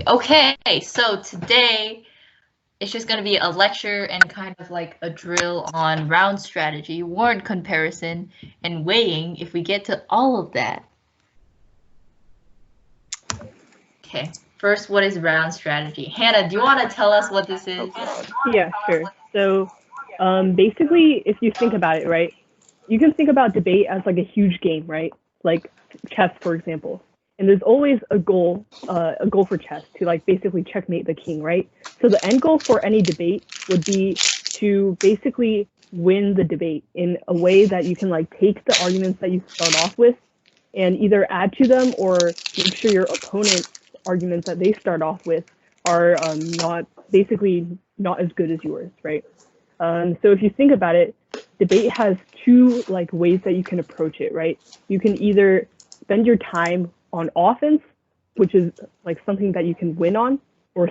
Okay, so today it's just going to be a lecture and kind of like a drill on round strategy, warrant comparison, and weighing if we get to all of that. Okay, first, what is round strategy? Hannah, do you want to tell us what this is? Yeah, sure. So basically, if you think about it, right, you can think about debate as like a huge game, right? Like chess, for example. And there's always a goal for chess to like basically checkmate the king, right? So the end goal for any debate would be to basically win the debate in a way that you can like take the arguments that you start off with and either add to them or make sure your opponent's arguments that they start off with are not as good as yours, right? So if you think about it, debate has two like ways that you can approach it, right? You can either spend your time on offense, which is like something that you can win on, or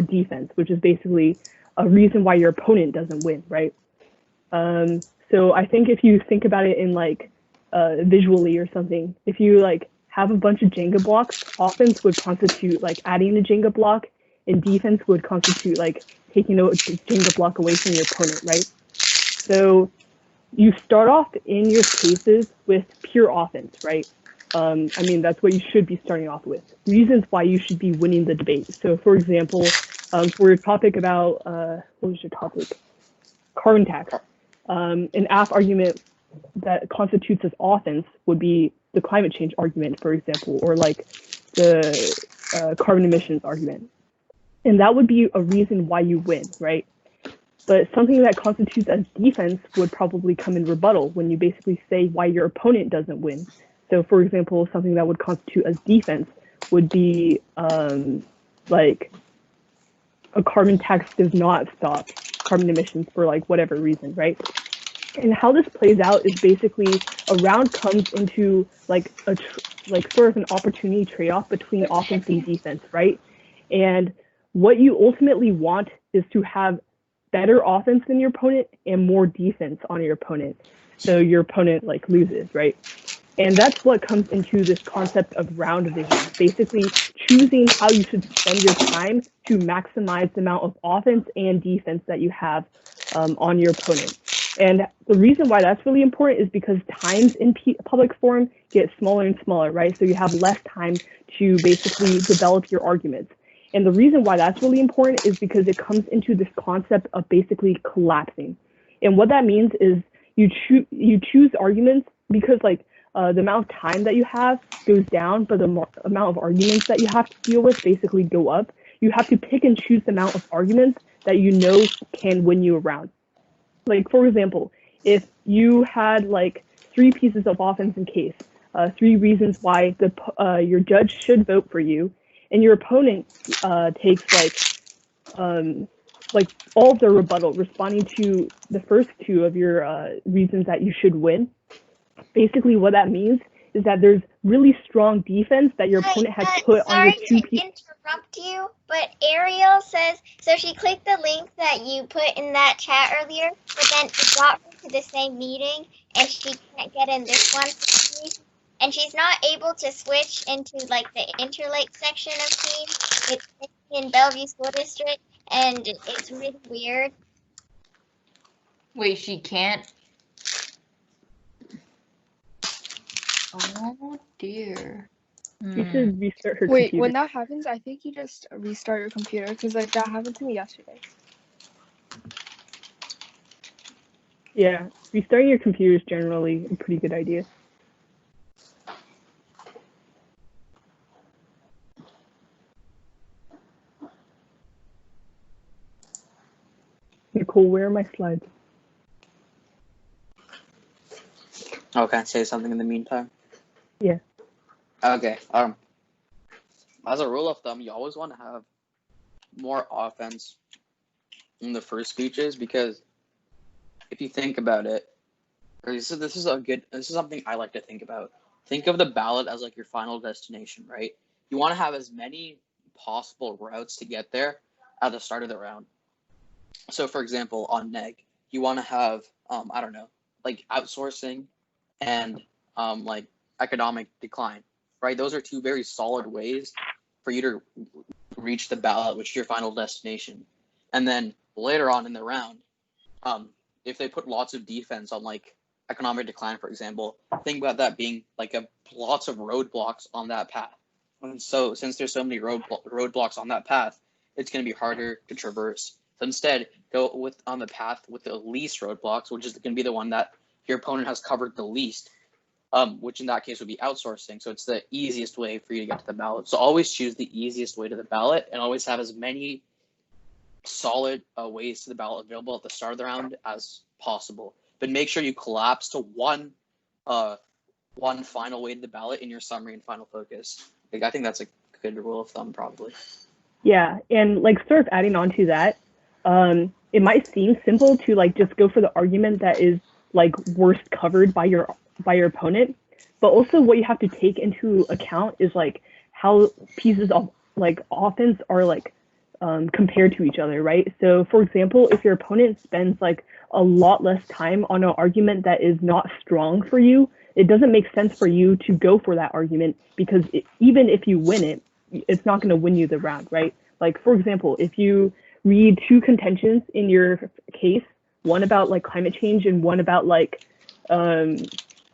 defense, which is basically a reason why your opponent doesn't win, right? So I think if you think about it in like visually or something, if you like have a bunch of Jenga blocks, offense would constitute like adding a Jenga block, and defense would constitute like taking a Jenga block away from your opponent, right? So you start off in your cases with pure offense, right? I mean, that's what you should be starting off with. Reasons why you should be winning the debate. So, for example, for your topic about, what was your topic? Carbon tax. An AF argument that constitutes as offense would be the climate change argument, for example, or like the carbon emissions argument. And that would be a reason why you win, right? But something that constitutes as defense would probably come in rebuttal when you basically say why your opponent doesn't win. So, for example, something that would constitute as defense would be like a carbon tax does not stop carbon emissions for like whatever reason, right? And how this plays out is basically a round comes into like sort of an opportunity trade-off between offense and defense, right? And what you ultimately want is to have better offense than your opponent and more defense on your opponent, so your opponent like loses, right? And that's what comes into this concept of round division, basically choosing how you should spend your time to maximize the amount of offense and defense that you have on your opponent. And the reason why that's really important is because times in public forum get smaller and smaller, right? So you have less time to basically develop your arguments. And the reason why that's really important is because it comes into this concept of basically collapsing. And what that means is you choose arguments because like the amount of time that you have goes down, but the amount of arguments that you have to deal with basically go up. You have to pick and choose the amount of arguments that you know can win you around. Like, for example, if you had like 3 pieces of offense in case, 3 reasons why your judge should vote for you, and your opponent takes like all of their rebuttal, responding to the first 2 of your reasons that you should win. Basically, what that means is that there's really strong defense that your opponent has put on your 2 pieces. Sorry to interrupt you, but Ariel says, so she clicked the link that you put in that chat earlier, but then it brought her to the same meeting, and she can't get in this one for some reason. And she's not able to switch into like the Interlake section of Teams. It's in Bellevue School District, and it's really weird. Wait, she can't? Oh dear. You should restart her Wait, computer. when that happens, I think you just restart your computer, because like that happened to me yesterday. Yeah, restarting your computer is generally a pretty good idea. Nicole, where are my slides? Oh, can I say something in the meantime? Yeah. Okay. As a rule of thumb, you always want to have more offense in the first speeches, because if you think about it, this is something I like to think about. Think of the ballot as like your final destination, right? You want to have as many possible routes to get there at the start of the round. So, for example, on neg, you want to have I don't know, like outsourcing and like economic decline, right? Those are 2 very solid ways for you to reach the ballot, which is your final destination. And then later on in the round, if they put lots of defense on like economic decline, for example, think about that being like lots of roadblocks on that path. And so since there's so many roadblocks on that path, it's going to be harder to traverse. So instead, go on the path with the least roadblocks, which is going to be the one that your opponent has covered the least, which in that case would be outsourcing. So it's the easiest way for you to get to the ballot. So always choose the easiest way to the ballot, and always have as many solid ways to the ballot available at the start of the round as possible. But make sure you collapse to one final way to the ballot in your summary and final focus. Like, I think that's a good rule of thumb, probably. Yeah, and like sort of adding on to that, it might seem simple to like just go for the argument that is like worst covered by your opponent, but also what you have to take into account is like how pieces of like offense are like compared to each other, right? So for example, if your opponent spends like a lot less time on an argument that is not strong for you, it doesn't make sense for you to go for that argument, because even if you win it, it's not going to win you the round, right? Like, for example, if you read two contentions in your case, one about like climate change and one about like, I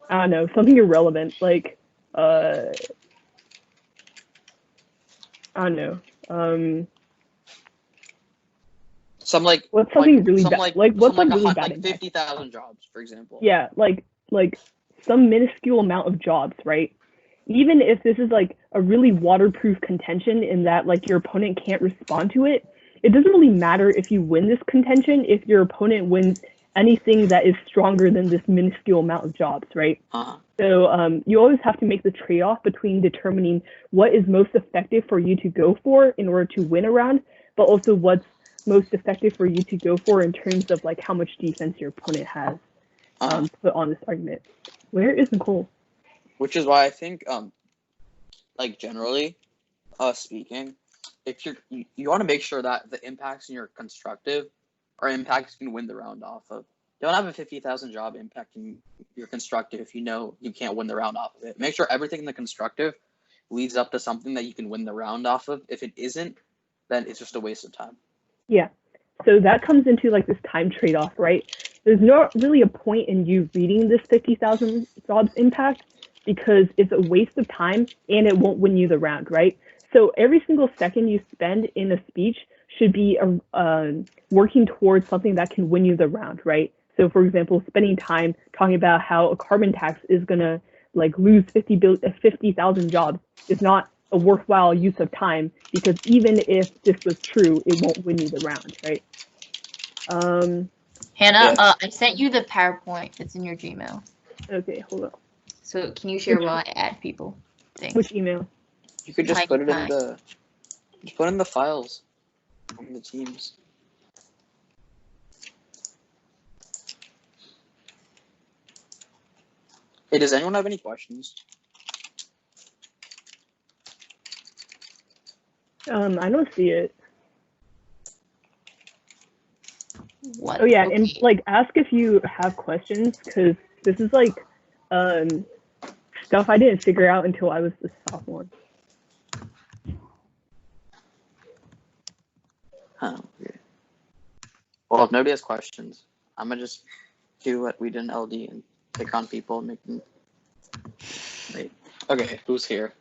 don't know, something irrelevant, like, I don't know, some like what's something really bad? What's like really bad? Like 50,000 jobs, for example. Yeah, like some minuscule amount of jobs, right? Even if this is like a really waterproof contention in that like your opponent can't respond to it, it doesn't really matter if you win this contention if your opponent wins anything that is stronger than this minuscule amount of jobs, right? So you always have to make the trade-off between determining what is most effective for you to go for in order to win a round, but also what's most effective for you to go for in terms of like how much defense your opponent has put on this argument. Where is Nicole? Which is why I think, like generally speaking, if you want to make sure that the impacts in your constructive are impacts you can win the round off of. Don't have a 50,000 job impacting your constructive if you know you can't win the round off of it. Make sure everything in the constructive leads up to something that you can win the round off of. If it isn't, then it's just a waste of time. Yeah. So that comes into like this time trade-off, right? There's not really a point in you reading this 50,000 jobs impact because it's a waste of time and it won't win you the round, right? So every single second you spend in a speech should be working towards something that can win you the round, right? So for example, spending time talking about how a carbon tax is gonna like lose 50,000 jobs is not a worthwhile use of time, because even if this was true, it won't win you the round, right? Hannah, Yeah. I sent you the PowerPoint. It's in your Gmail. Okay, hold on. So can you share while I add people? Thanks. Which email? You could just Tiny put it in time. the files on the Teams. Hey, does anyone have any questions? I don't see it. What? Oh yeah, Okay. and like ask if you have questions, because this is like stuff I didn't figure out until I was a sophomore. Oh, weird. Well, if nobody has questions, I'm gonna just do what we did in LD and pick on people and make them. Wait. Okay, who's here?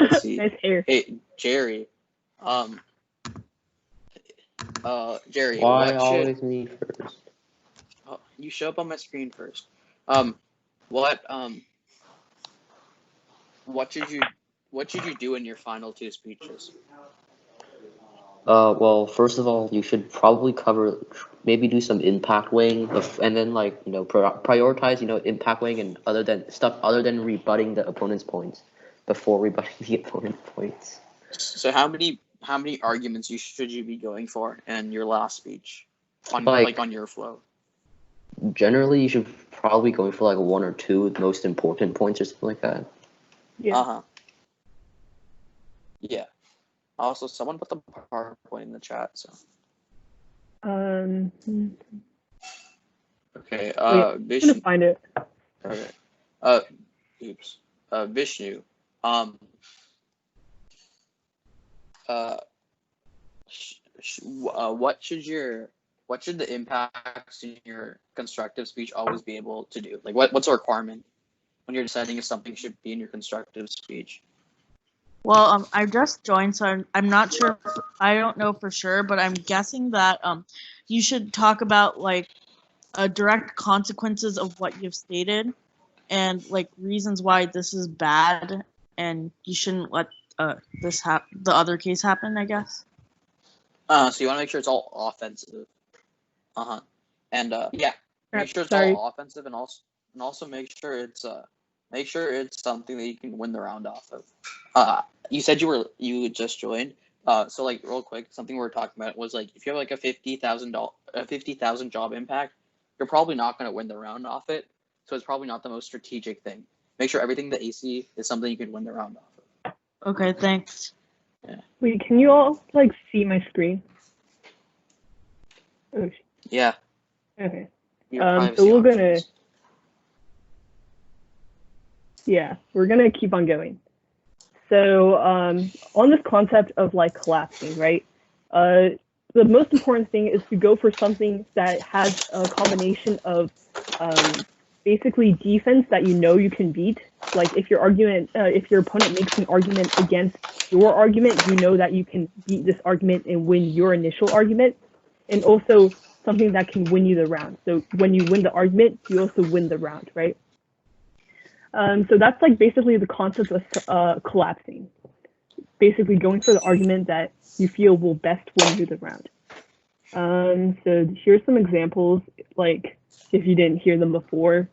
Let's see. Nice hair. Hey, Jerry. Jerry. Why always me first? Oh, you show up on my screen first. What should you do in your final two speeches? Well, first of all, you should probably maybe do some impact weighing, and then like prioritize impact weighing and stuff other than rebutting the opponent's points before rebutting the opponent's points. So how many arguments should you be going for in your last speech, on your flow? Generally, you should probably go for like one or two most important points or something like that. Yeah. Yeah. Also, someone put the PowerPoint in the chat. So. Okay. I'm Vishnu. gonna find it. Okay. Vishnu. what should the impacts in your constructive speech always be able to do? Like, what's a requirement when you're deciding if something should be in your constructive speech? Well, I just joined, so I'm not sure. I don't know for sure, but I'm guessing that you should talk about like direct consequences of what you've stated, and like reasons why this is bad, and you shouldn't let the other case happen, I guess. So you want to make sure it's all offensive. And yeah, make sure it's all offensive, and also make sure it's something that you can win the round off of. You said you just joined. So like real quick, something we were talking about was like if you have like a $50,000 job impact, you're probably not going to win the round off it. So it's probably not the most strategic thing. Make sure everything the AC is something you can win the round off of. Okay, thanks. Yeah. Wait, can you all like see my screen? Oh, yeah. Okay. So we're gonna keep on going. So on this concept of like collapsing, right? The most important thing is to go for something that has a combination of basically defense that you know you can beat. Like if your opponent makes an argument against your argument, you know that you can beat this argument and win your initial argument, and also something that can win you the round. So when you win the argument, you also win the round, right? So that's like basically the concept of collapsing. Basically going for the argument that you feel will best win you the round. So here's some examples, like if you didn't hear them before.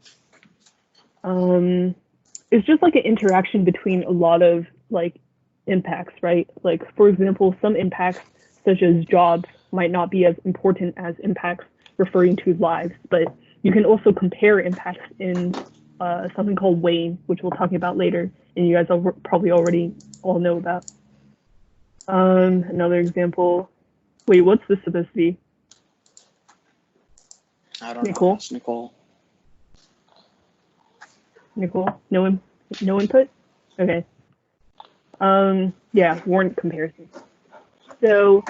It's just like an interaction between a lot of like impacts, right? Like for example, some impacts such as jobs might not be as important as impacts referring to lives, but you can also compare impacts in something called weighing, which we'll talk about later, and you guys probably already all know about. Another example. Wait, what's this supposed to be? I don't know. It's Nicole. Nicole? No input? Okay. Yeah, warrant comparison. So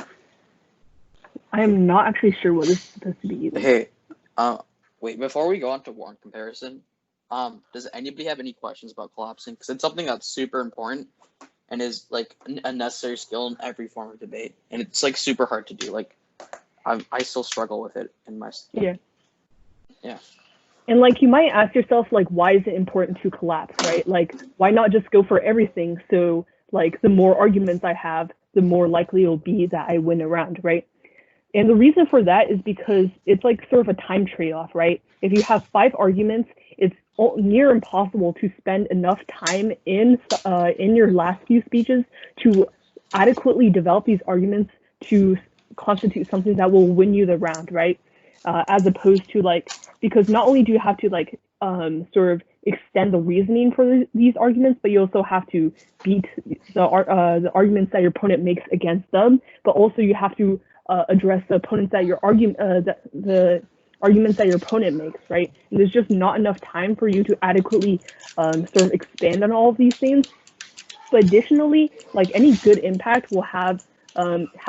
I am not actually sure what this is supposed to be either. Hey, wait, before we go on to warrant comparison, does anybody have any questions about collapsing? Because it's something that's super important and is like a necessary skill in every form of debate, and it's like super hard to do. Like, I still struggle with it in my. Yeah. Yeah. And like you might ask yourself, like, why is it important to collapse, right? Like, why not just go for everything? So like the more arguments I have, the more likely it'll be that I win a round, right? And the reason for that is because it's like sort of a time trade-off, right? If you have 5 arguments, it's near impossible to spend enough time in your last few speeches to adequately develop these arguments to constitute something that will win you the round, right? As opposed to like, because not only do you have to like sort of extend the reasoning for these arguments, but you also have to beat the arguments that your opponent makes against them, but also you have to address the opponents that your the arguments that your opponent makes, right? And there's just not enough time for you to adequately sort of expand on all of these things. But additionally, like any good impact will have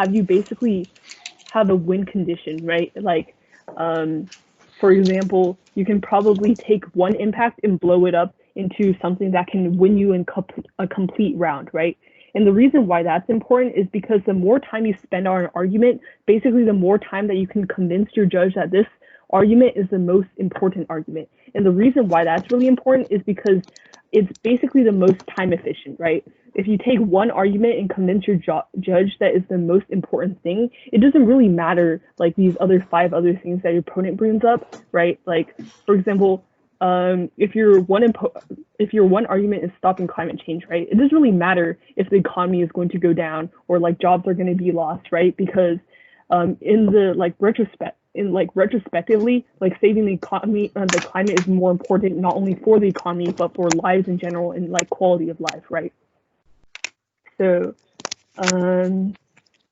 you basically have a win condition, right? Like, for example, you can probably take one impact and blow it up into something that can win you in a complete round, right? And the reason why that's important is because the more time you spend on an argument, basically the more time that you can convince your judge that this argument is the most important argument. And the reason why that's really important is because it's basically the most time efficient, right? If you take one argument and convince your judge that is the most important thing, it doesn't really matter like these other 5 other things that your opponent brings up, right? Like, for example, if your one argument is stopping climate change, right? It doesn't really matter if the economy is going to go down or like jobs are going to be lost, right? Because in the like retrospectively, like saving the economy, the climate is more important not only for the economy but for lives in general and like quality of life, right? So, and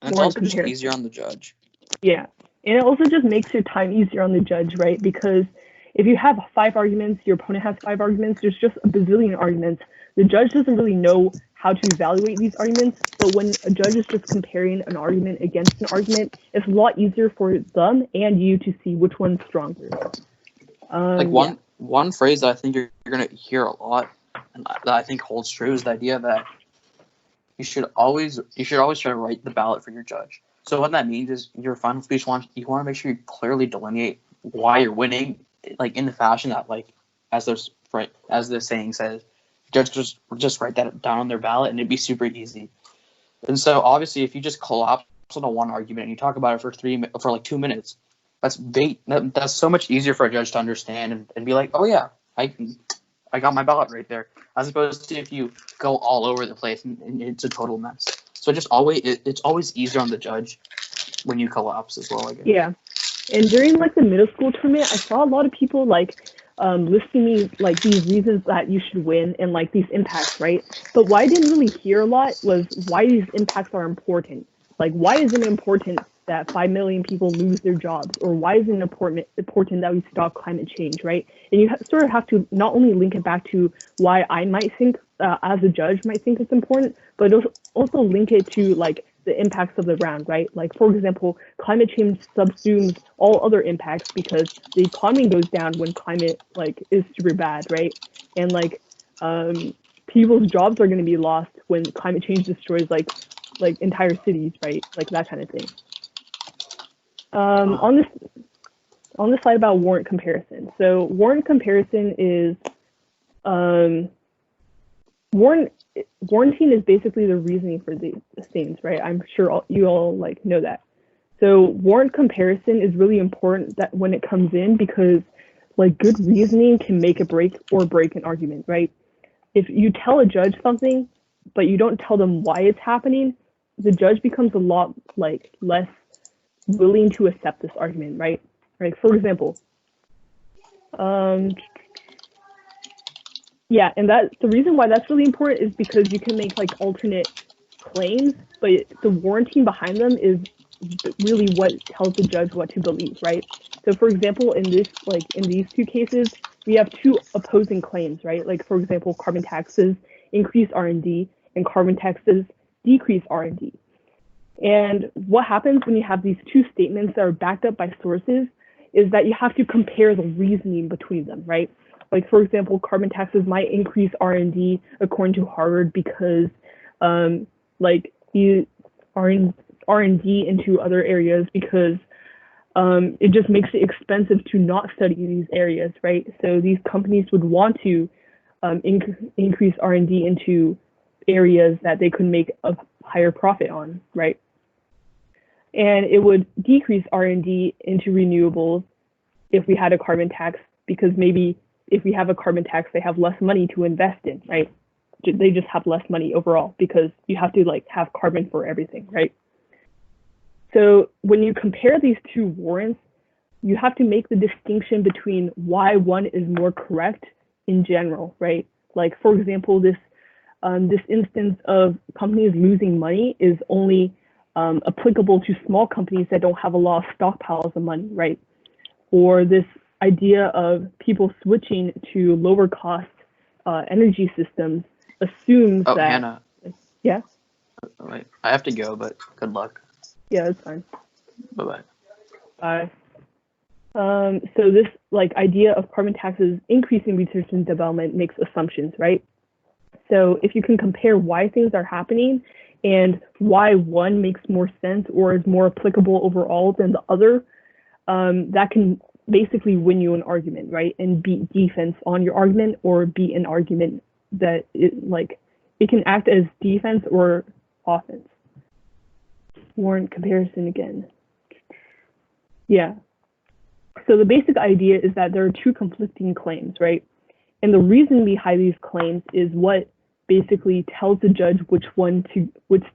it's also just easier on the judge. Yeah, and it also just makes your time easier on the judge, right? Because If you have 5 arguments, your opponent has 5 arguments, there's just a bazillion arguments. The judge doesn't really know how to evaluate these arguments, but when a judge is just comparing an argument against an argument, it's a lot easier for them and you to see which one's stronger. One phrase that I think you're going to hear a lot, and that I think holds true, is the idea that you should always try to write the ballot for your judge. So what that means is your final speech, you want to make sure you clearly delineate why you're winning, like in the fashion that, like, as the saying says, judge just write that down on their ballot and it'd be super easy. And so obviously if you just collapse on one argument and you talk about it for like 2 minutes, that's so much easier for a judge to understand and be like, oh yeah, I got my ballot right there, as opposed to if you go all over the place and it's a total mess. So it's always easier on the judge when you collapse as well, I guess. Yeah. And during like the middle school tournament, I saw a lot of people like listing me like these reasons that you should win and like these impacts, right? But what I didn't really hear a lot was why these impacts are important. Like, why is it important that 5 million people lose their jobs, or why is it important that we stop climate change, right? And you sort of have to not only link it back to why I might think, as a judge, might think it's important, but also link it to like the impacts of the round, right? Like, for example, climate change subsumes all other impacts because the economy goes down when climate like is super bad, right? And like people's jobs are going to be lost when climate change destroys like entire cities, right? Like that kind of thing. On this slide about warrant comparison. So warrant comparison is warranting is basically the reasoning for these things, right? I'm sure you all like know that. So warrant comparison is really important that when it comes in, because like good reasoning can make a break an argument, right? If you tell a judge something, but you don't tell them why it's happening, the judge becomes a lot like less willing to accept this argument, right? Right. For example, yeah, and that the reason why that's really important is because you can make like alternate claims, but the warranting behind them is really what tells the judge what to believe, right? So for example, in these two cases, we have 2 opposing claims, right? Like for example, carbon taxes increase R&D and carbon taxes decrease R&D. And what happens when you have these 2 statements that are backed up by sources is that you have to compare the reasoning between them, right? Like for example, carbon taxes might increase R&D according to Harvard because like you R&D into other areas because it just makes it expensive to not study these areas, right? So these companies would want to increase R&D into areas that they could make a higher profit on, right? And it would decrease R&D into renewables if we had a carbon tax, because maybe if we have a carbon tax, they have less money to invest in, right? They just have less money overall because you have to like have carbon for everything, right? So when you compare these 2 warrants, you have to make the distinction between why one is more correct in general, right? Like for example, this instance of companies losing money is only applicable to small companies that don't have a lot of stockpiles of money, right? Or this idea of people switching to lower cost energy systems assumes that. Hannah. Yeah. Right. I have to go, but good luck. Yeah, that's fine. Bye-bye. Bye. So this like idea of carbon taxes increasing research and development makes assumptions, right? So if you can compare why things are happening and why one makes more sense or is more applicable overall than the other, that can basically win you an argument, right? And beat defense on your argument, or beat an argument that it can act as defense or offense. Warrant comparison again. Yeah. So the basic idea is that there are 2 conflicting claims, right? And the reason behind these claims is what basically tells the judge which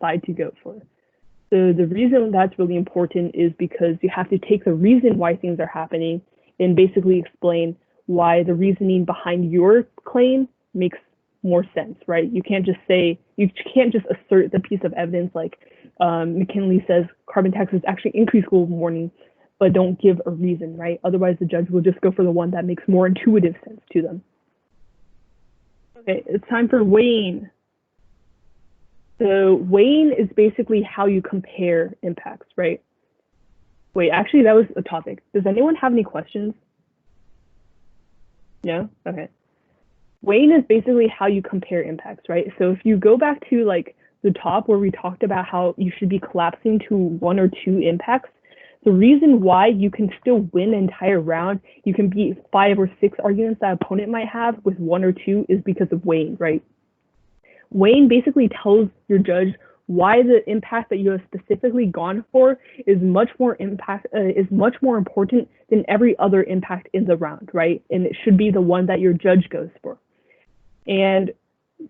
side to go for. So the reason that's really important is because you have to take the reason why things are happening and basically explain why the reasoning behind your claim makes more sense, right? You can't just assert the piece of evidence like McKinley says carbon taxes actually increase global warming, but don't give a reason, right? Otherwise, the judge will just go for the one that makes more intuitive sense to them. Okay, it's time for weighing. So weighing is basically how you compare impacts, right? Wait, actually, that was a topic. Does anyone have any questions? No? Okay. Weighing is basically how you compare impacts, right? So if you go back to like the top where we talked about how you should be collapsing to 1 or 2 impacts, the reason why you can still win an entire round, you can beat 5 or 6 arguments that opponent might have with 1 or 2 is because of weighing, right? Weighing basically tells your judge why the impact that you have specifically gone for is much more important than every other impact in the round, right? And it should be the one that your judge goes for. And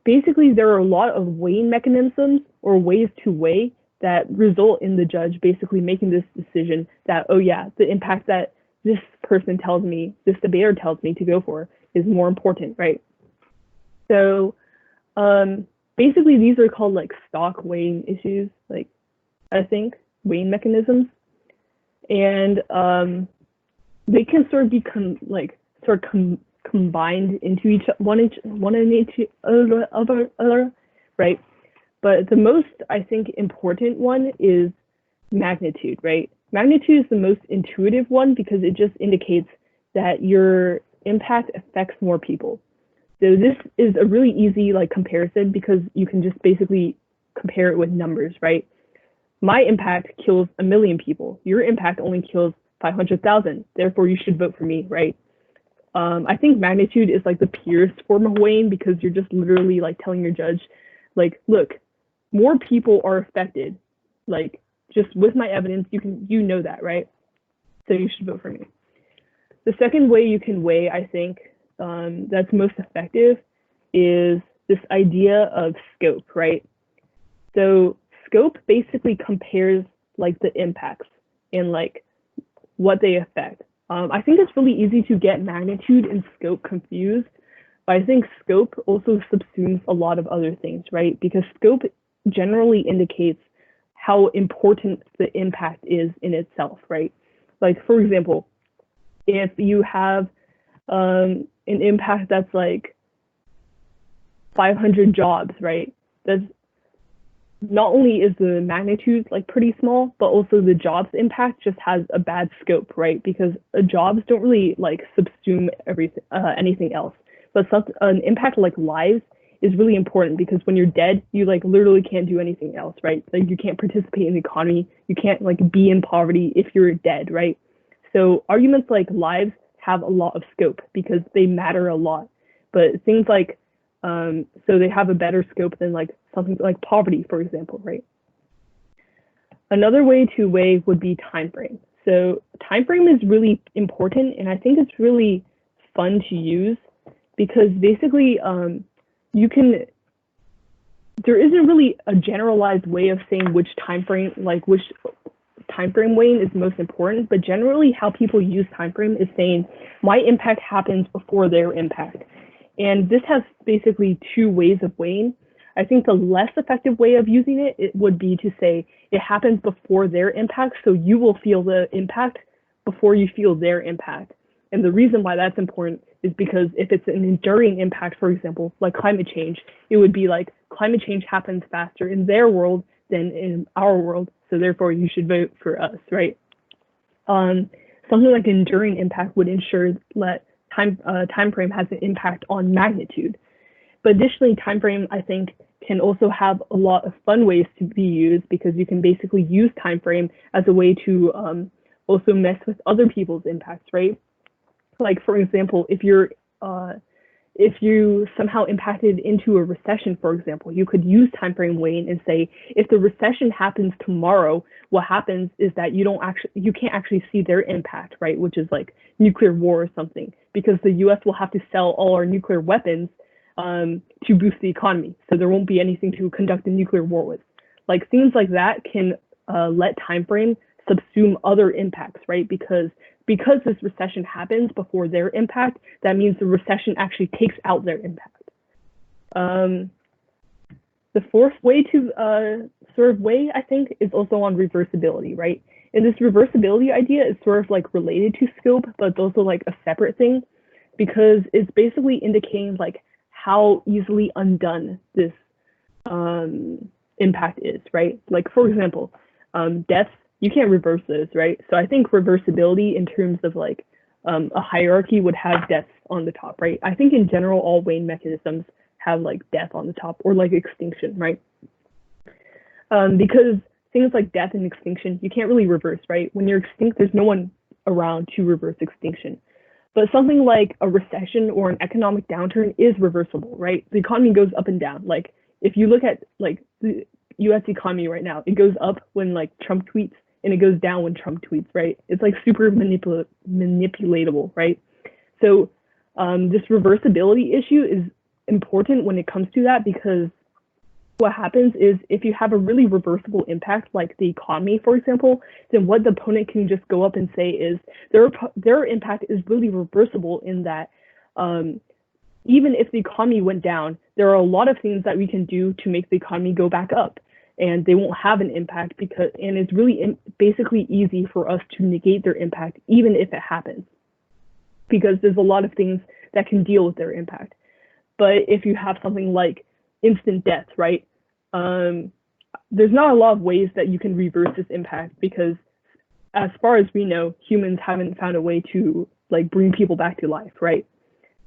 basically, there are a lot of weighing mechanisms or ways to weigh that result in the judge basically making this decision that, oh yeah, the impact that this person tells me, this debater tells me to go for is more important, right? So basically, these are called like stock weighing issues, like I think weighing mechanisms, and they can sort of be combined into one in each other, right? But the most, I think, important one is magnitude, right? Magnitude is the most intuitive one because it just indicates that your impact affects more people. So this is a really easy like comparison because you can just basically compare it with numbers, right? My impact kills 1 million people. Your impact only kills 500,000. Therefore, you should vote for me, right? I think magnitude is like the purest form of weighing because you're just literally like telling your judge, like, look, more people are affected. Like, just with my evidence, you know that, right? So you should vote for me. The second way you can weigh, I think, that's most effective is this idea of scope, right? So scope basically compares like the impacts and like what they affect. I think it's really easy to get magnitude and scope confused, but I think scope also subsumes a lot of other things, right? Because scope generally indicates how important the impact is in itself, right? Like, for example, if you have an impact that's like 500 jobs, right? That's not only is the magnitude like pretty small, but also the jobs impact just has a bad scope, right? Because jobs don't really like subsume everything, anything else. But an impact like lives is really important because when you're dead, you like literally can't do anything else, right? Like you can't participate in the economy, you can't like be in poverty if you're dead, right? So arguments like lives have a lot of scope because they matter a lot. But things like so they have a better scope than like something like poverty, for example, right? Another way to weigh would be time frame. So time frame is really important, and I think it's really fun to use because basically there isn't really a generalized way of saying which time frame weighing is most important, but generally how people use time frame is saying my impact happens before their impact. And this has basically 2 ways of weighing. I think the less effective way of using it would be to say it happens before their impact, so you will feel the impact before you feel their impact. And the reason why that's important is because if it's an enduring impact, for example, like climate change, it would be like climate change happens faster in their world than in our world, so therefore you should vote for us, right? Something like enduring impact would ensure that time frame has an impact on magnitude. But additionally, time frame, I think, can also have a lot of fun ways to be used because you can basically use time frame as a way to also mess with other people's impacts, right? Like, for example, if you somehow impacted into a recession, for example, you could use time frame weighing and say, if the recession happens tomorrow, what happens is that you can't actually see their impact, right? Which is like nuclear war or something, because the US will have to sell all our nuclear weapons to boost the economy. So there won't be anything to conduct a nuclear war with. Like things like that can let time frame subsume other impacts, right? Because this recession happens before their impact, that means the recession actually takes out their impact. The fourth way to sort of weigh, I think, is also on reversibility, right? And this reversibility idea is sort of like related to scope, but it's also like a separate thing because it's basically indicating like how easily undone this impact is, right? Like for example, deaths, you can't reverse those, right? So I think reversibility in terms of like a hierarchy would have deaths on the top, right? I think in general, all Wayne mechanisms have like death on the top or like extinction, right? Because things like death and extinction, you can't really reverse, right? When you're extinct, there's no one around to reverse extinction. But something like a recession or an economic downturn is reversible, right? The economy goes up and down. Like if you look at like the US economy right now, it goes up when like Trump tweets and it goes down when Trump tweets, right? It's like super manipulatable, right? So this reversibility issue is important when it comes to that because what happens is if you have a really reversible impact, like the economy, for example, then what the opponent can just go up and say is their impact is really reversible in that even if the economy went down, there are a lot of things that we can do to make the economy go back up, and they won't have an impact and it's really basically easy for us to negate their impact even if it happens, because there's a lot of things that can deal with their impact. But if you have something like instant death, right? There's not a lot of ways that you can reverse this impact because as far as we know, humans haven't found a way to like bring people back to life, right?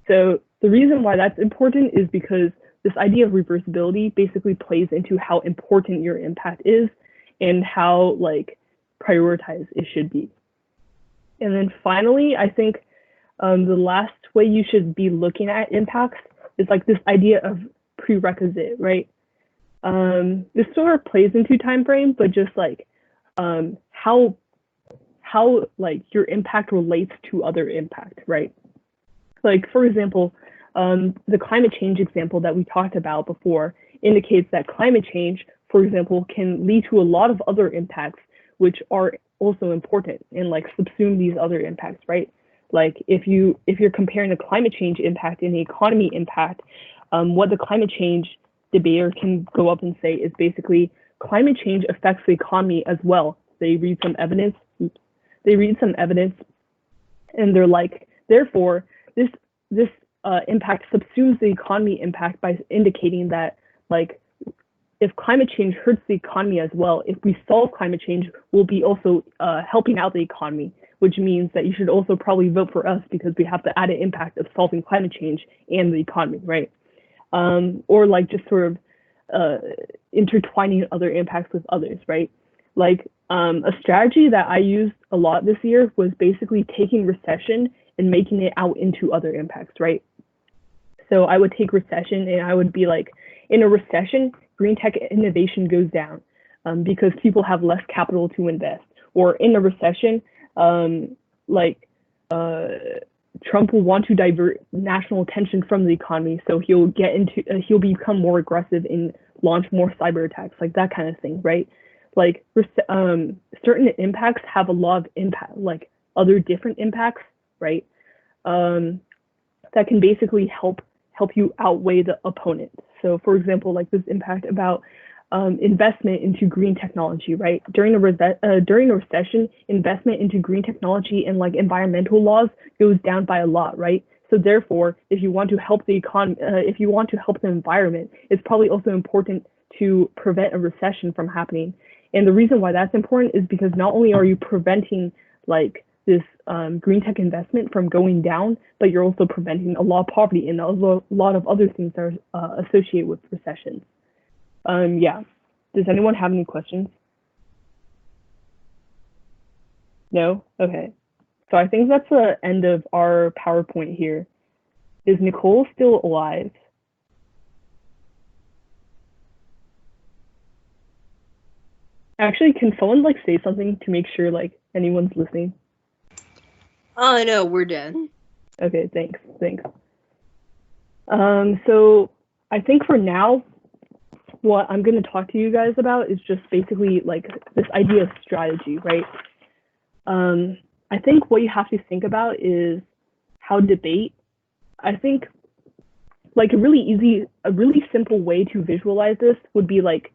So the reason why that's important is because this idea of reversibility basically plays into how important your impact is and how like prioritized it should be. And then finally, I think the last way you should be looking at impacts is like this idea of prerequisite, right? This sort of plays into time frame, but just like how like your impact relates to other impact, right? Like for example, the climate change example that we talked about before indicates that climate change, for example, can lead to a lot of other impacts which are also important and like subsume these other impacts, right? Like if you're comparing the climate change impact and the economy impact, what the climate change debater can go up and say is basically climate change affects the economy as well. They read some evidence, and they're like, therefore, this impact subsumes the economy impact by indicating that like if climate change hurts the economy as well, if we solve climate change, we'll be also helping out the economy, which means that you should also probably vote for us because we have the added impact of solving climate change and the economy, right? Or like just sort of intertwining other impacts with others, right? Like a strategy that I used a lot this year was basically taking recession and making it out into other impacts, right? So I would take recession and I would be like, in a recession, green tech innovation goes down because people have less capital to invest. Or in a recession, Trump will want to divert national attention from the economy, so he'll become more aggressive and launch more cyber attacks, like that kind of thing, right? Like certain impacts have a lot of impact, like other different impacts, right? That can basically help you outweigh the opponent. So, for example, like this impact about investment into green technology, right? During a recession, investment into green technology and like environmental laws goes down by a lot, right? So therefore, if you want to help the economy, if you want to help the environment, it's probably also important to prevent a recession from happening. And the reason why that's important is because not only are you preventing like this green tech investment from going down, but you're also preventing a lot of poverty and a lot of other things that are associated with recessions. Yeah. Does anyone have any questions? No? Okay. So I think that's the end of our PowerPoint here. Is Nicole still alive? Actually, can someone like say something to make sure like anyone's listening? Oh no, we're done. Okay, thanks. So I think for now, what I'm going to talk to you guys about is just basically like this idea of strategy, right? I think what you have to think about is how debate. I think like a really simple way to visualize this would be like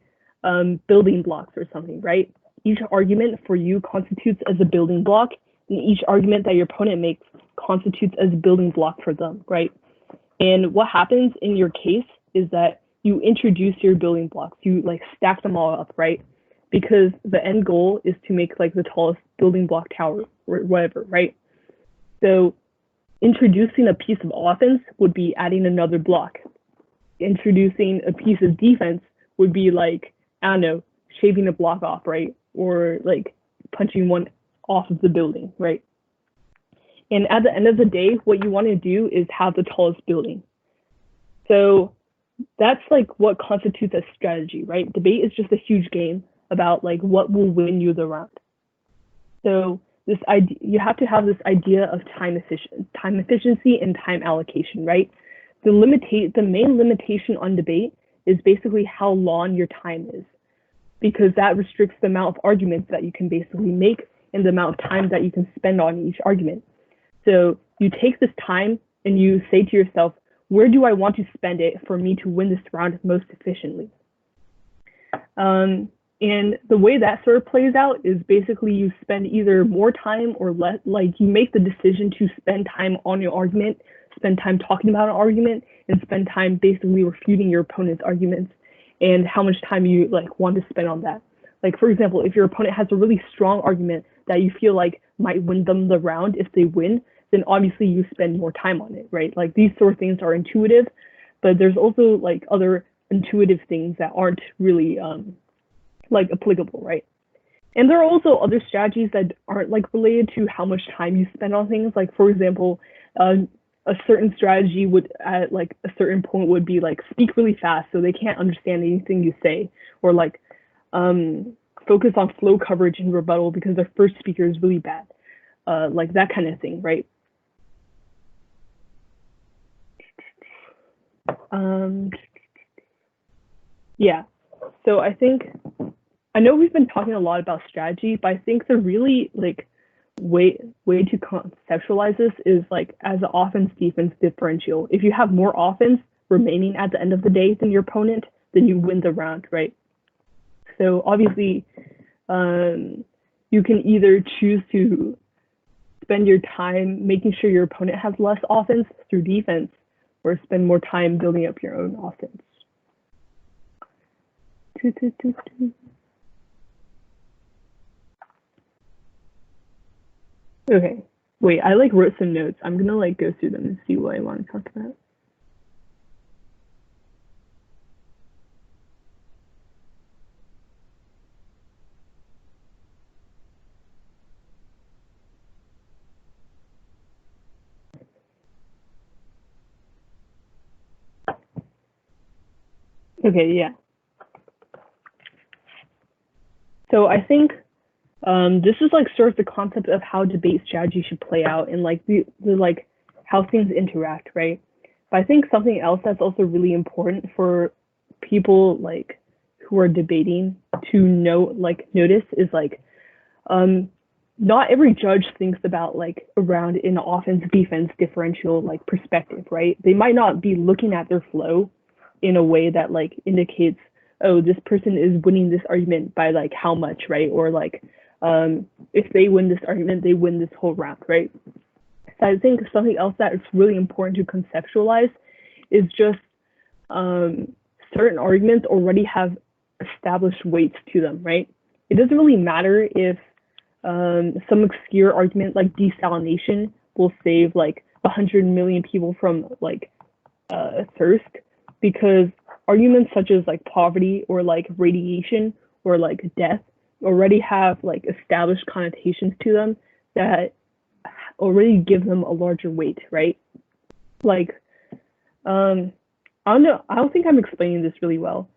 building blocks or something, right? each argument for you constitutes as a building block, and each argument that your opponent makes constitutes as a building block for them, right? And what happens in your case is that you introduce your building blocks, you like stack them all up, right? Because the end goal is to make like the tallest building block tower or whatever, right? So introducing a piece of offense would be adding another block. Introducing a piece of defense would be like, I don't know, shaving a block off, right? Or like punching one off of the building, right? And at the end of the day, what you want to do is have the tallest building. So that's like what constitutes a strategy, right? Debate is just a huge game about like what will win you the round. So this idea, you have to have this idea of time efficiency and time allocation, right? The main limitation on debate is basically how long your time is, because that restricts the amount of arguments that you can basically make and the amount of time that you can spend on each argument. So you take this time and you say to yourself, where do I want to spend it for me to win this round most efficiently? And the way that sort of plays out is basically you spend either more time or less, like you make the decision to spend time on your argument, spend time talking about an argument, and spend time basically refuting your opponent's arguments and how much time you like want to spend on that. Like for example, if your opponent has a really strong argument that you feel like might win them the round if they win, then obviously you spend more time on it, right? Like these sort of things are intuitive, but there's also like other intuitive things that aren't really like applicable, right? And there are also other strategies that aren't like related to how much time you spend on things. Like for example, a certain strategy would at like a certain point would be like speak really fast so they can't understand anything you say, or like focus on flow coverage and rebuttal because their first speaker is really bad, like that kind of thing, right? Yeah, so I know we've been talking a lot about strategy, but I think the really like way to conceptualize this is like as an offense defense differential. If you have more offense remaining at the end of the day than your opponent, then you win the round, right? So obviously, you can either choose to spend your time making sure your opponent has less offense through defense, or spend more time building up your own offense. Okay, wait, I like wrote some notes. I'm gonna like go through them and see what I want to talk about. Okay, yeah. So I think this is like sort of the concept of how debate strategy should play out and like the like how things interact, right? But I think something else that's also really important for people like who are debating to notice is like not every judge thinks about like around an offense defense differential like perspective, right? They might not be looking at their flow in a way that like indicates, oh, this person is winning this argument by like how much, right? Or like if they win this argument, they win this whole round, right? So I think something else that is really important to conceptualize is just certain arguments already have established weights to them, right? It doesn't really matter if some obscure argument like desalination will save like 100 million people from like thirst, because arguments such as like poverty or like radiation or like death already have like established connotations to them that already give them a larger weight, right? Like, I don't know, I don't think I'm explaining this really well,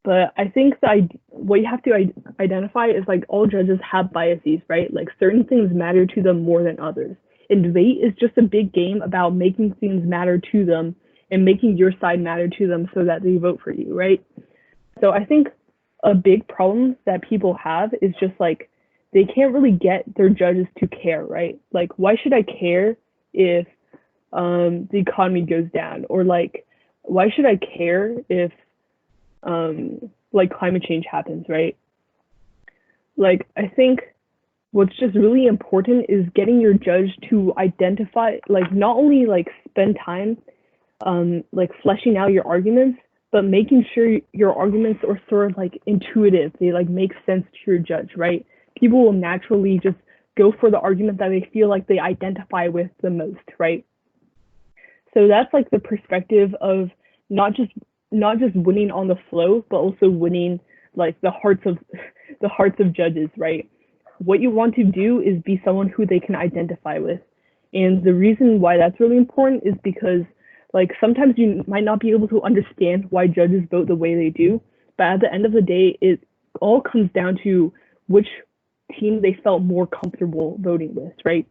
but I think that what you have to identify is like all judges have biases, right? Like certain things matter to them more than others. And debate is just a big game about making things matter to them and making your side matter to them so that they vote for you, right? So I think a big problem that people have is just like they can't really get their judges to care, right? Like, why should I care if the economy goes down? Or like, why should I care if like climate change happens, right? like I think what's just really important is getting your judge to identify, like not only like spend time like fleshing out your arguments, but making sure your arguments are sort of like intuitive. They like make sense to your judge, right? People will naturally just go for the argument that they feel like they identify with the most, right? So that's like the perspective of not just winning on the flow, but also winning like the hearts of judges, right? What you want to do is be someone who they can identify with. And the reason why that's really important is because like sometimes you might not be able to understand why judges vote the way they do, but at the end of the day, it all comes down to which team they felt more comfortable voting with, right?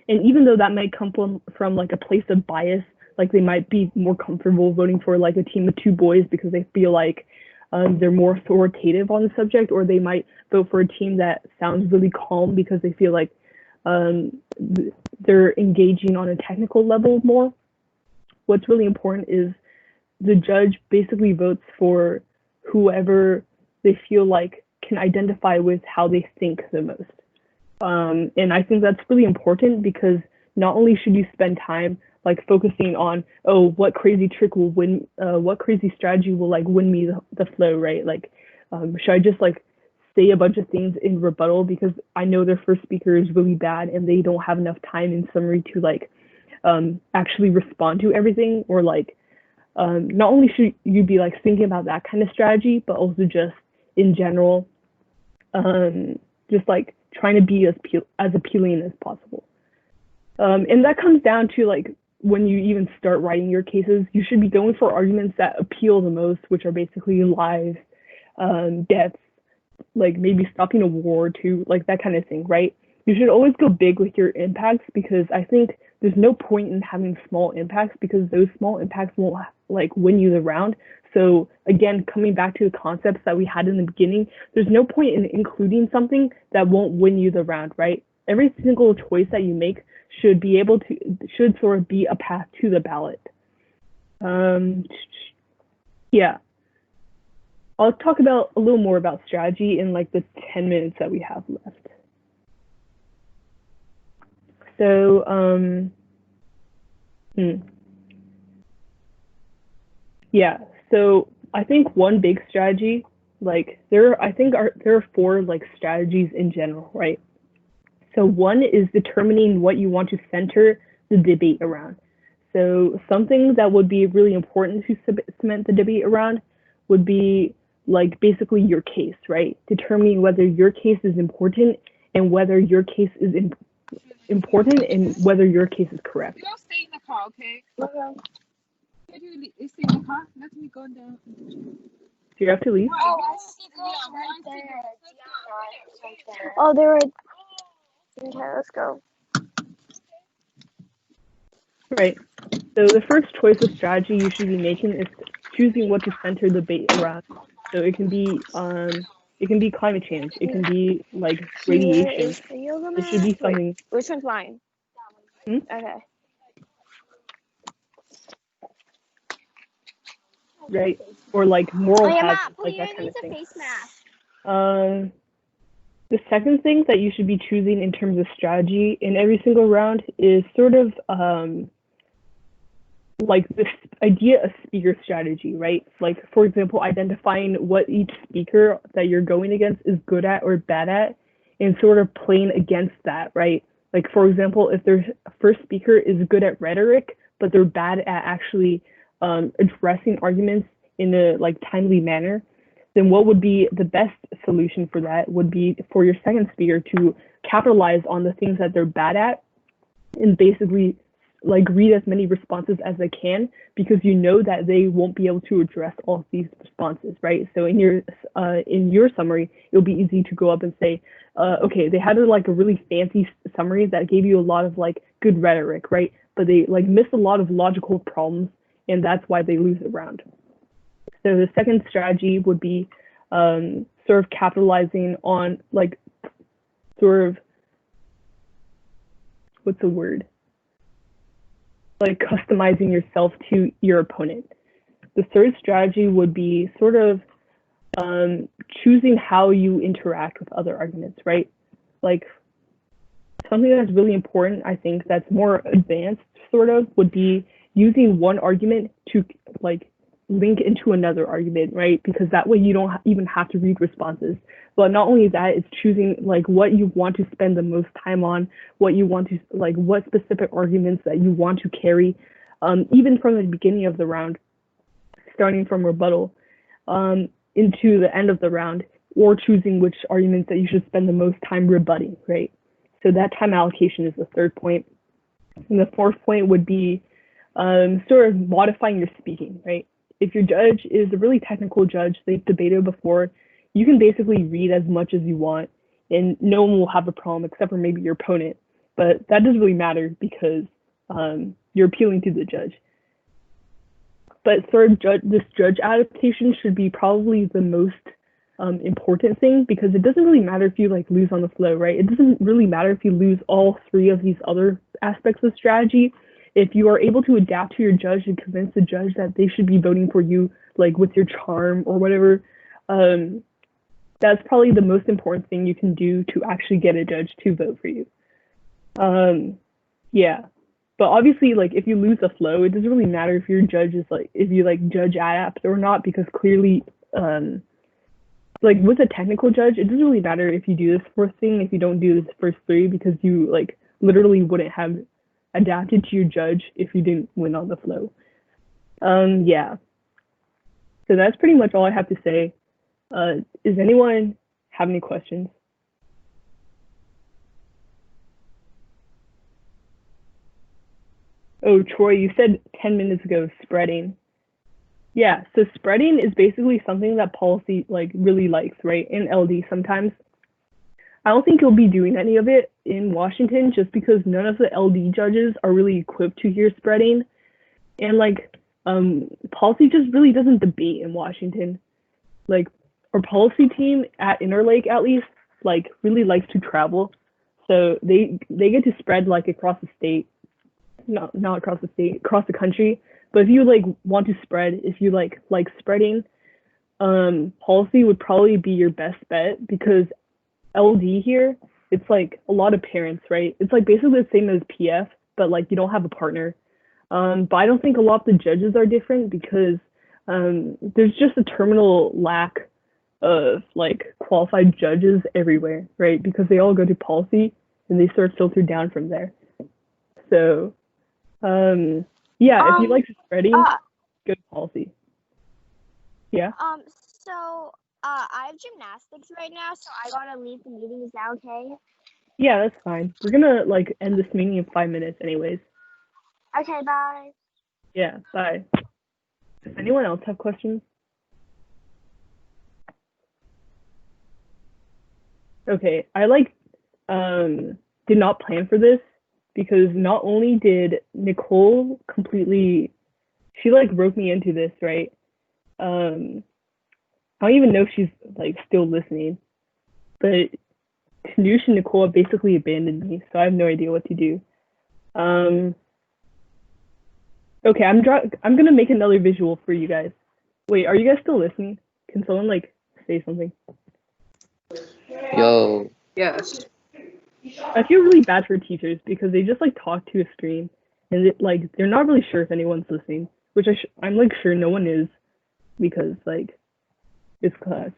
And even though that might come from like a place of bias, like they might be more comfortable voting for like a team of two boys because they feel like they're more authoritative on the subject, or they might vote for a team that sounds really calm because they feel like they're engaging on a technical level more. What's really important is the judge basically votes for whoever they feel like can identify with how they think the most. And I think that's really important because not only should you spend time like focusing on, oh, what crazy trick will win, what crazy strategy will like win me the flow, right? Like, should I just like say a bunch of things in rebuttal because I know their first speaker is really bad and they don't have enough time in summary to like actually respond to everything, or like not only should you be like thinking about that kind of strategy, but also just in general, just like trying to be as appealing as possible. And that comes down to like when you even start writing your cases, you should be going for arguments that appeal the most, which are basically lives, deaths, like maybe stopping a war or two, like that kind of thing, right? You should always go big with your impacts because I think there's no point in having small impacts because those small impacts won't like win you the round. So again, coming back to the concepts that we had in the beginning, there's no point in including something that won't win you the round, right? Every single choice that you make should sort of be a path to the ballot. Yeah. I'll talk about a little more about strategy in like the 10 minutes that we have left. So, yeah, so I think one big strategy, like there are 4 like strategies in general, right? So one is determining what you want to center the debate around. So something that would be really important to cement the debate around would be like basically your case, right? Determining whether your case is important and whether your case is important and whether your case is correct. You don't stay in the car, okay? Can you stay in the car? Let me go down. Do you have to leave? Oh, they're right. Okay, let's go. Right. So the first choice of strategy you should be making is choosing what to center the debate around. So it can be climate change. It can be like radiation. It should be something. Wait, which one's mine? Okay. Right. Or like moral hazards, Matt, like that kind of thing. face mask. The second thing that you should be choosing in terms of strategy in every single round is sort of like this idea of speaker strategy, right? Like, for example, identifying what each speaker that you're going against is good at or bad at and sort of playing against that, right? Like, for example, if their first speaker is good at rhetoric, but they're bad at actually addressing arguments in a like timely manner, then what would be the best solution for that would be for your second speaker to capitalize on the things that they're bad at and basically like read as many responses as they can, because you know that they won't be able to address all of these responses, right? So in your summary, it'll be easy to go up and say, okay, they had like a really fancy summary that gave you a lot of like good rhetoric, right? But they like missed a lot of logical problems, and that's why they lose the round. So the second strategy would be sort of capitalizing on like sort of, what's the word? Like customizing yourself to your opponent. The third strategy would be sort of choosing how you interact with other arguments, right? Like something that's really important, I think, that's more advanced sort of would be using one argument to like link into another argument, right? Because that way you don't even have to read responses. But not only that, it's choosing like what you want to spend the most time on, what you want to like, what specific arguments that you want to carry, even from the beginning of the round, starting from rebuttal into the end of the round, or choosing which arguments that you should spend the most time rebutting, right? So that time allocation is the third point. And the fourth point would be sort of modifying your speaking, right? If your judge is a really technical judge, they've debated before, you can basically read as much as you want and no one will have a problem except for maybe your opponent. But that doesn't really matter because you're appealing to the judge. But sort of this judge adaptation should be probably the most important thing, because it doesn't really matter if you like lose on the flow, right? It doesn't really matter if you lose all three of these other aspects of strategy. If you are able to adapt to your judge and convince the judge that they should be voting for you, like with your charm or whatever, that's probably the most important thing you can do to actually get a judge to vote for you. Yeah, but obviously, like if you lose the flow, it doesn't really matter if your judge is like, if you like judge adapt or not, because clearly, like with a technical judge, it doesn't really matter if you do this first thing, if you don't do this first three, because you like literally wouldn't have adapted to your judge if you didn't win on the flow. Yeah. So that's pretty much all I have to say. Does anyone have any questions? Oh, Troy, you said 10 minutes ago spreading. Yeah, so spreading is basically something that policy like really likes, right? In LD sometimes. I don't think you'll be doing any of it in Washington just because none of the LD judges are really equipped to hear spreading. And like policy just really doesn't debate in Washington. Like our policy team at Interlake at least like really likes to travel. So they get to spread like across the state. Not across the state, across the country. But if you like want to spread, if you like spreading, policy would probably be your best bet, because LD here, it's like a lot of parents, right? It's like basically the same as PF, but like you don't have a partner. But I don't think a lot of the judges are different, because there's just a terminal lack of like qualified judges everywhere, right? Because they all go to policy and they sort of filter down from there. So yeah, if you like spreading, go to policy. Yeah. So I have gymnastics right now, so I gotta leave the meeting. Is that okay? Yeah, that's fine. We're gonna like end this meeting in 5 minutes anyways. Okay, bye. Yeah, bye. Does anyone else have questions? Okay, I like did not plan for this, because not only did Nicole completely, she like roped me into this, right? I don't even know if she's like still listening, but Tanoosh and Nicole have basically abandoned me, so I have no idea what to do. Okay, I'm gonna make another visual for you guys. Wait, are you guys still listening? Can someone like say something? Yo. Yes. I feel really bad for teachers because they just like talk to a screen, and like they're not really sure if anyone's listening, which I'm like sure no one is, because like it's class.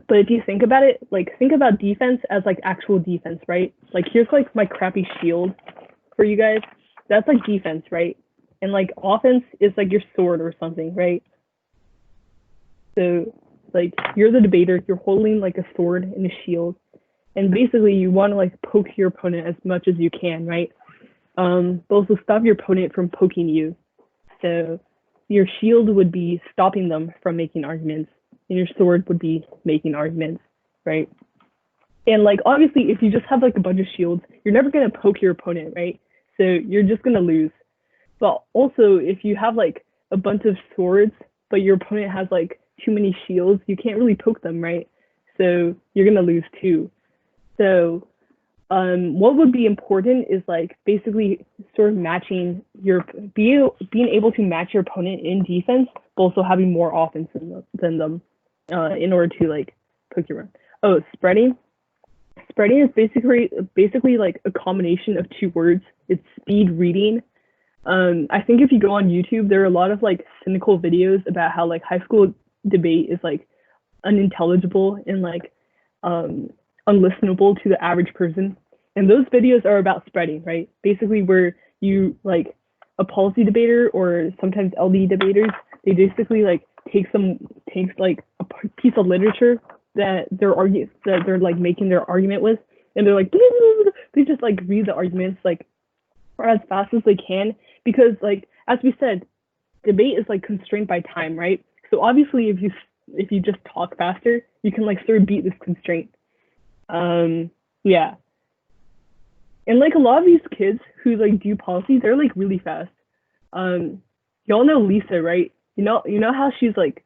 But if you think about it, like think about defense as like actual defense, right? Like here's like my crappy shield for you guys. That's like defense, right? And like offense is like your sword or something, right? So like you're the debater, you're holding like a sword and a shield, and basically you want to like poke your opponent as much as you can, right? But also stop your opponent from poking you. So your shield would be stopping them from making arguments, and your sword would be making arguments, right? And like obviously if you just have like a bunch of shields, you're never gonna poke your opponent, right? So you're just gonna lose. But also if you have like a bunch of swords, but your opponent has like too many shields, you can't really poke them, right? So you're gonna lose too. So what would be important is like basically sort of matching being able to match your opponent in defense, but also having more offense than them. in order to like poke you around. Oh, spreading. Spreading is basically like a combination of two words. It's speed reading. I think if you go on YouTube, there are a lot of like cynical videos about how like high school debate is like unintelligible and like unlistenable to the average person. And those videos are about spreading, right? Basically where you like a policy debater or sometimes LD debaters, they basically like takes like a piece of literature that they're like making their argument with, and they're like they just like read the arguments like as fast as they can, because like as we said, debate is like constrained by time, right? So obviously if you just talk faster, you can like sort of beat this constraint. Yeah. And like a lot of these kids who like do policy, they're like really fast. Y'all know Lisa, right? You know how she's like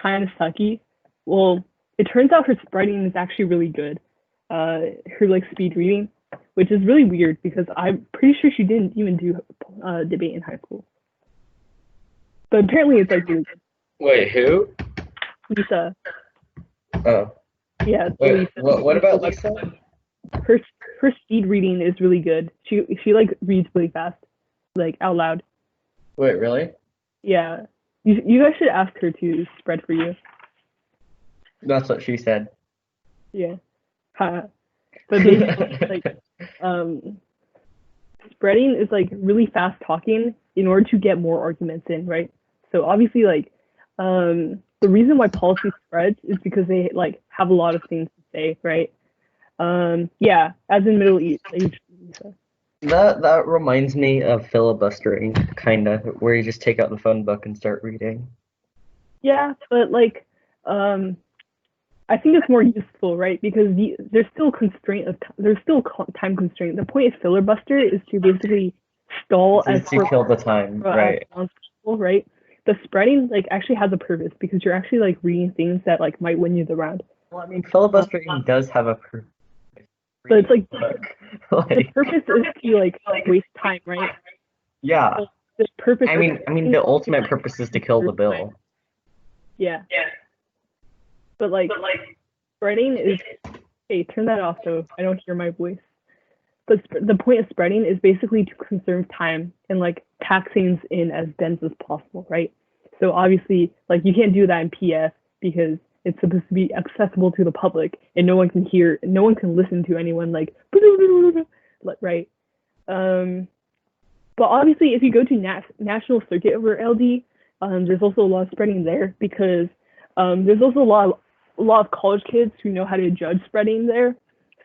kind of sucky? Well, it turns out her spreading is actually really good. Her like speed reading, which is really weird because I'm pretty sure she didn't even do debate in high school. But apparently it's like really good. Wait, who? Lisa. Oh. Yeah, Wait, Lisa. what about Lisa? Her speed reading is really good. She like reads really fast, like out loud. Wait, really? Yeah. You guys should ask her to spread for you. That's what she said. Yeah. But basically, like, spreading is like really fast talking in order to get more arguments in, right? So obviously, like, the reason why policy spreads is because they like have a lot of things to say, right? Yeah, as in Middle East. That reminds me of filibustering, kinda, where you just take out the phone book and start reading. Yeah, but like, I think it's more useful, right? Because there's still time constraint. The point of filibuster is to basically stall as to kill the time, right? As possible, right? The spreading like actually has a purpose because you're actually like reading things that like might win you the round. Well, I mean, filibustering does have a purpose. But it's like like the purpose is to like waste time, right? Yeah. So the purpose. I mean, the ultimate purpose is to kill the bill. Yeah. But like spreading is. Hey, turn that off so I don't hear my voice. But the point of spreading is basically to conserve time and like pack things in as dense as possible, right? So obviously, like you can't do that in PF because it's supposed to be accessible to the public and no one can listen to anyone like right. But obviously, if you go to national circuit over LD, there's also a lot of spreading there because there's also a lot of college kids who know how to judge spreading there,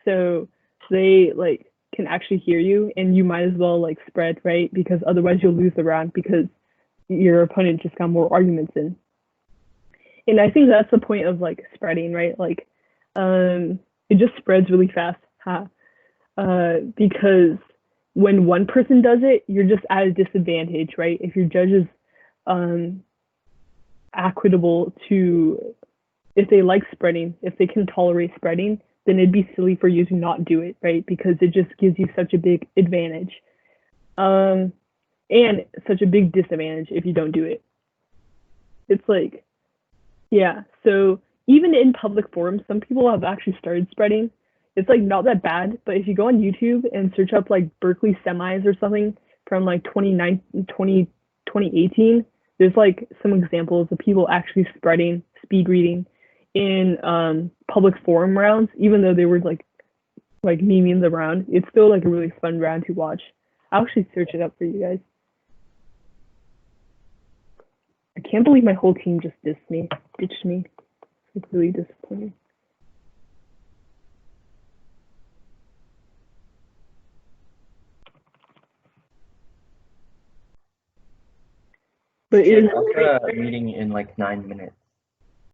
so they like can actually hear you, and you might as well like spread, right? Because otherwise you'll lose the round because your opponent just got more arguments in. And I think that's the point of like spreading, right? Like, it just spreads really fast, because when one person does it, you're just at a disadvantage, right? If your judge is equitable to, if they like spreading, if they can tolerate spreading, then it'd be silly for you to not do it, right? Because it just gives you such a big advantage, and such a big disadvantage if you don't do it. It's like, yeah, so even in public forums, some people have actually started spreading. It's like not that bad, but if you go on YouTube and search up like Berkeley semis or something from like 2018, there's like some examples of people actually spreading, speed reading in public forum rounds, even though they were like memeing the round. It's still like a really fun round to watch. I'll actually search it up for you guys. I can't believe my whole team just ditched me. It's really disappointing. But I'll start a meeting in like 9 minutes.